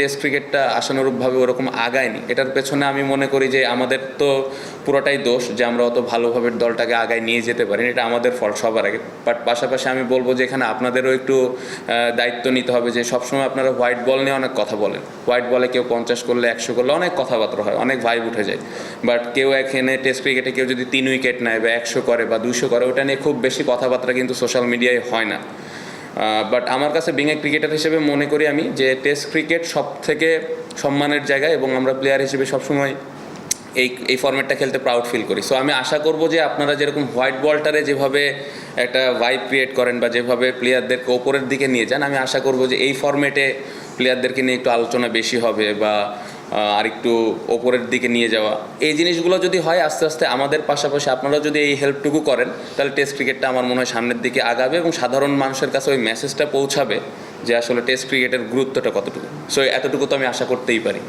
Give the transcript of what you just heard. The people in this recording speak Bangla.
টেস্ট ক্রিকেটটা আশানুরূপভাবে ওরকম আগায়নি। এটার পেছনে আমি মনে করি যে আমাদের তো পুরোটাই দোষ যে আমরা অত ভালোভাবে দলটাকে আগায় নিয়ে যেতে পারিনি, এটা আমাদের ফল্ট সবার আগে। বাট পাশাপাশি আমি বলবো যে এখানে আপনাদেরও একটু দায়িত্ব নিতে হবে যে সবসময় আপনারা হোয়াইট বল নিয়ে অনেক কথা বলেন। হোয়াইট বলে কেউ 50 করলে 100 করলে অনেক কথাবার্তা হয়, অনেক ভাইব উঠে যায়। বাট কেউ এখানে টেস্ট ক্রিকেটে কেউ যদি 3 উইকেট নেয় বা 100 করে বা 200 করে, ওটা নিয়ে খুব বেশি কথাবার্তা কিন্তু সোশ্যাল মিডিয়ায় হয় না। বাট আমার কাছে বিং এ ক্রিকেটার হিসেবে মনে করি আমি যে টেস্ট ক্রিকেট সব থেকে সম্মানের জায়গা, এবং আমরা প্লেয়ার হিসেবে সবসময় এই ফর্ম্যাটটা খেলতে প্রাউড ফিল করি। সো আমি আশা করব যে আপনারা যেরকম হোয়াইট বলটারে যেভাবে একটা ভাইব ক্রিয়েট করেন বা যেভাবে প্লেয়ারদেরকে ওপরের দিকে নিয়ে যান, আমি আশা করব যে এই ফর্ম্যাটে প্লেয়ারদেরকে নিয়ে একটু আলোচনা বেশি হবে বা আর একটু ওপরের দিকে নিয়ে যাওয়া। এই জিনিসগুলো যদি হয় আস্তে আস্তে আমাদের পাশাপাশি আপনারা যদি এই হেল্পটুকু করেন, তাহলে টেস্ট ক্রিকেটটা আমার মনে হয় সামনের দিকে আগাবে এবং সাধারণ মানুষের কাছে ওই মেসেজটা পৌঁছাবে যে আসলে টেস্ট ক্রিকেটের গুরুত্বটা কতটুকু। সো এতটুকু তো আমি আশা করতেই পারি।